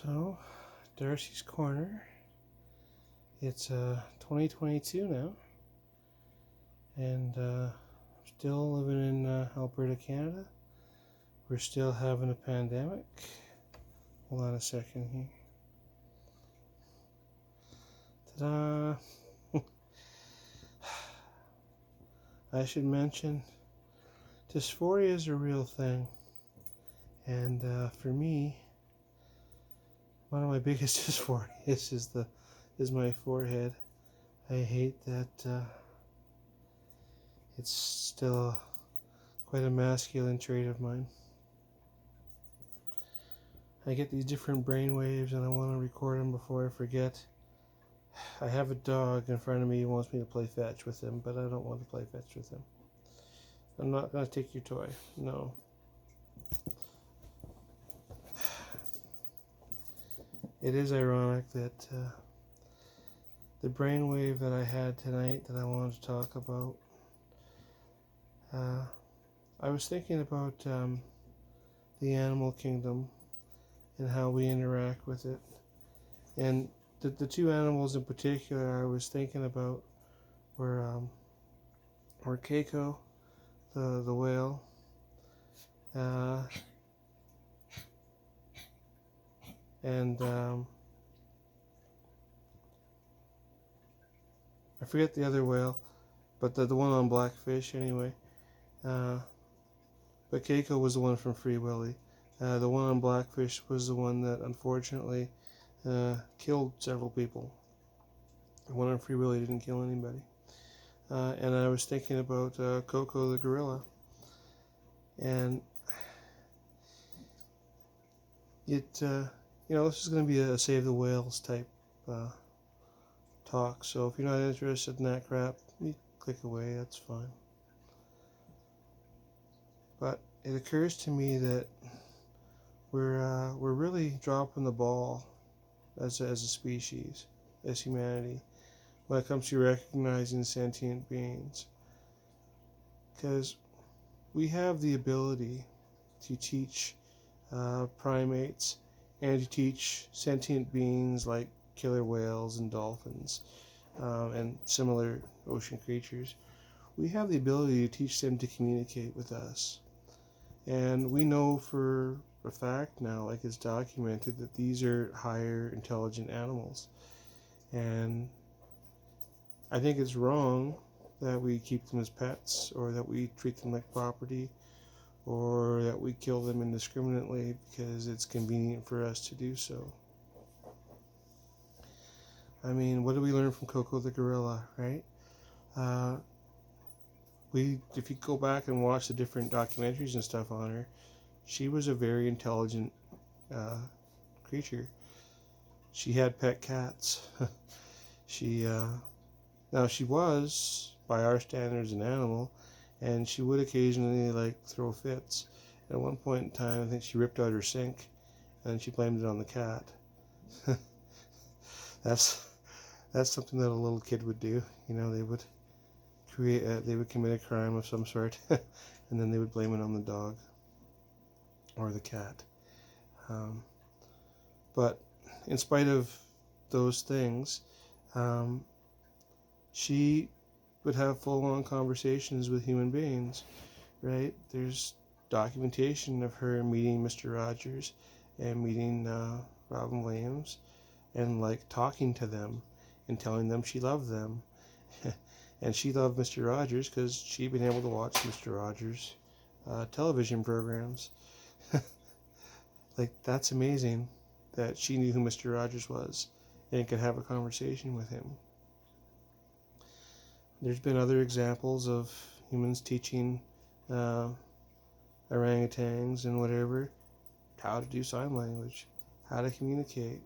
So, Darci's Corner. It's 2022 now, and I'm still living in Alberta, Canada. We're still having a pandemic. Hold on a second here. Ta-da! I should mention, dysphoria is a real thing, and for me, one of my biggest dysphorias is my forehead. I hate that it's still quite a masculine trait of mine. I get these different brain waves and I want to record them before I forget. I have a dog in front of me who wants me to play fetch with him, but I don't want to play fetch with him. I'm not going to take your toy. No. It is ironic that the brainwave that I had tonight that I wanted to talk about, I was thinking about the animal kingdom and how we interact with it. And the two animals in particular I was thinking about were Keiko, the whale, and I forget the other whale, but the one on Blackfish anyway. But Keiko was the one from Free Willy. The one on Blackfish was the one that unfortunately killed several people. The one on Free Willy didn't kill anybody. And I was thinking about Coco the gorilla. And this is going to be a Save the Whales type talk. So if you're not interested in that crap, you click away, that's fine. But it occurs to me that we're really dropping the ball as a species, as humanity, when it comes to recognizing sentient beings. Because we have the ability to teach primates and to teach sentient beings like killer whales and dolphins and similar ocean creatures. We have the ability to teach them to communicate with us. And we know for a fact now, like it's documented, that these are higher intelligent animals. And I think it's wrong that we keep them as pets, or that we treat them like property, or that we kill them indiscriminately because it's convenient for us to do so. I mean, what do we learn from Coco the gorilla, right? If you go back and watch the different documentaries and stuff on her, she was a very intelligent creature. She had pet cats. She was, by our standards, an animal, and she would occasionally throw fits. At one point in time, I think she ripped out her sink, and she blamed it on the cat. That's something that a little kid would do. They would they would commit a crime of some sort, and then they would blame it on the dog or the cat. But in spite of those things, she would have full-on conversations with human beings, right? There's documentation of her meeting Mr. Rogers and meeting Robin Williams and talking to them and telling them she loved them. And she loved Mr. Rogers because she'd been able to watch Mr. Rogers' television programs. That's amazing that she knew who Mr. Rogers was and could have a conversation with him. There's been other examples of humans teaching orangutans and whatever how to do sign language, how to communicate.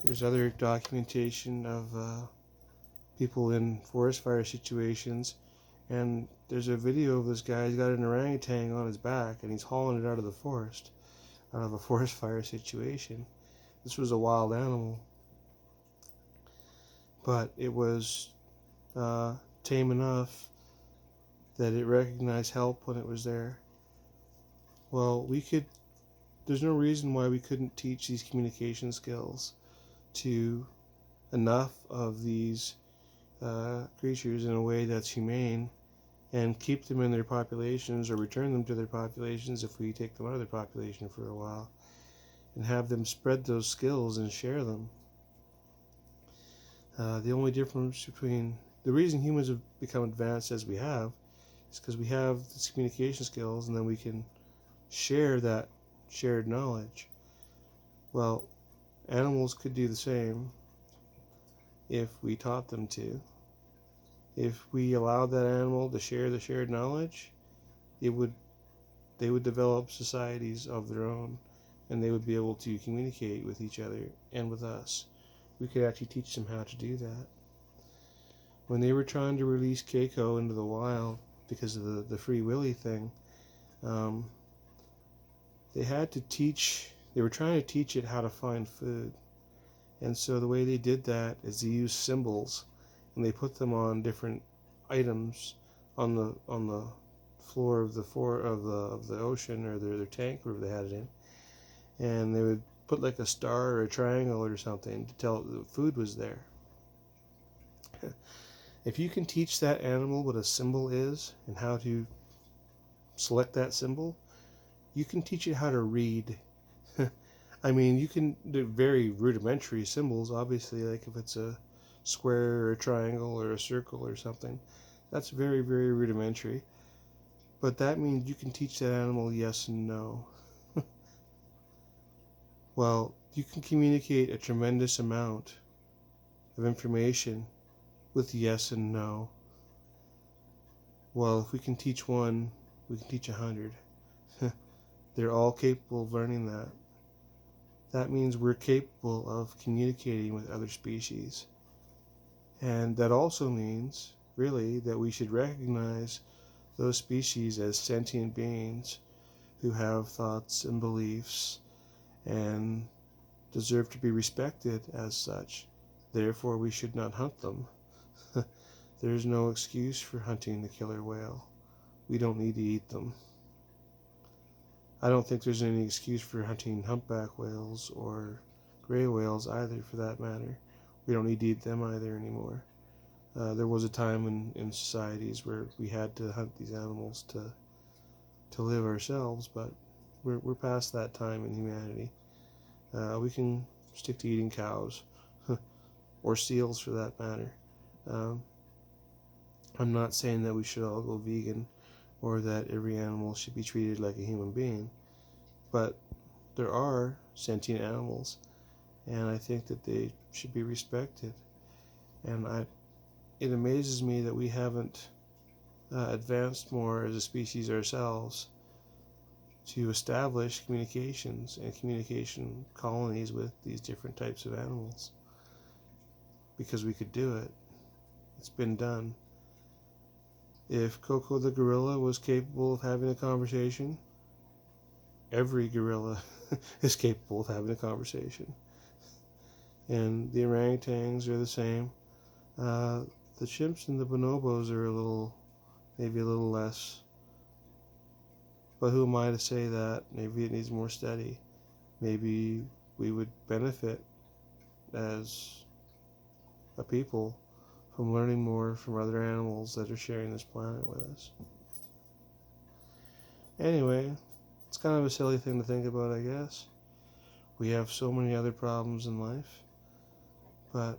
There's other documentation of people in forest fire situations, and there's a video of this guy. He's got an orangutan on his back and he's hauling it out of the forest, out of a forest fire situation. This was a wild animal, but it was tame enough that it recognized help when it was there. Well, we could there's no reason why we couldn't teach these communication skills to enough of these creatures in a way that's humane, and keep them in their populations or return them to their populations if we take them out of their population for a while, and have them spread those skills and share them. The only difference between the reason humans have become advanced as we have is because we have these communication skills, and then we can share that shared knowledge. Well, animals could do the same if we taught them to. If we allowed that animal to share the shared knowledge, they would develop societies of their own, and they would be able to communicate with each other and with us. We could actually teach them how to do that. When they were trying to release Keiko into the wild because of the Free Willy thing, they were trying to teach it how to find food. And so the way they did that is they used symbols, and they put them on different items on the floor of the ocean, or their tank, wherever they had it in, and they would put like a star or a triangle or something to tell it that food was there. If you can teach that animal what a symbol is and how to select that symbol, you can teach it how to read. I mean, you can do very rudimentary symbols, obviously, like if it's a square or a triangle or a circle or something. That's very, very rudimentary. But that means you can teach that animal yes and no. Well, you can communicate a tremendous amount of information with yes and no. Well, if we can teach one, we can teach 100. They're all capable of learning that. That means we're capable of communicating with other species. And that also means, really, that we should recognize those species as sentient beings who have thoughts and beliefs and deserve to be respected as such. Therefore, we should not hunt them. There's no excuse for hunting the killer whale. We don't need to eat them. I don't think there's any excuse for hunting humpback whales or gray whales either, for that matter. We don't need to eat them either anymore. There was a time in societies where we had to hunt these animals to live ourselves, but we're past that time in humanity. We can stick to eating cows, or seals for that matter. I'm not saying that we should all go vegan, or that every animal should be treated like a human being, but there are sentient animals, and I think that they should be respected. And it amazes me that we haven't advanced more as a species ourselves to establish communications and communication colonies with these different types of animals, because we could do it. It's been done. If Coco the gorilla was capable of having a conversation, every gorilla is capable of having a conversation. And the orangutans are the same. The chimps and the bonobos are maybe a little less. But who am I to say that? Maybe it needs more study. Maybe we would benefit as a people from learning more from other animals that are sharing this planet with us. Anyway, it's kind of a silly thing to think about, I guess. We have so many other problems in life. But,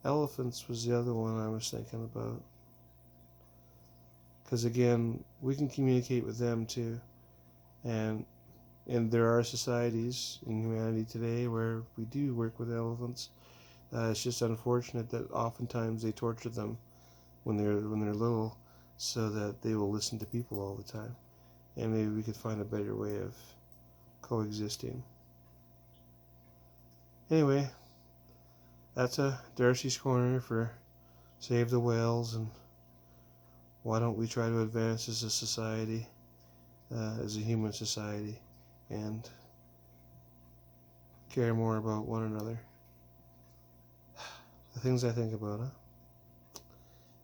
elephants was the other one I was thinking about. Because again, we can communicate with them too. And there are societies in humanity today where we do work with elephants. It's just unfortunate that oftentimes they torture them when they're little, so that they will listen to people all the time. And maybe we could find a better way of coexisting. Anyway, that's a Darcy's Corner for Save the Whales, and why don't we try to advance as a society, as a human society, and care more about one another. The things I think about, huh?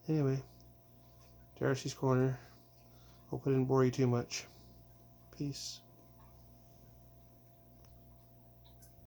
Anyway, Darcy's Corner. Hope I didn't bore you too much. Peace.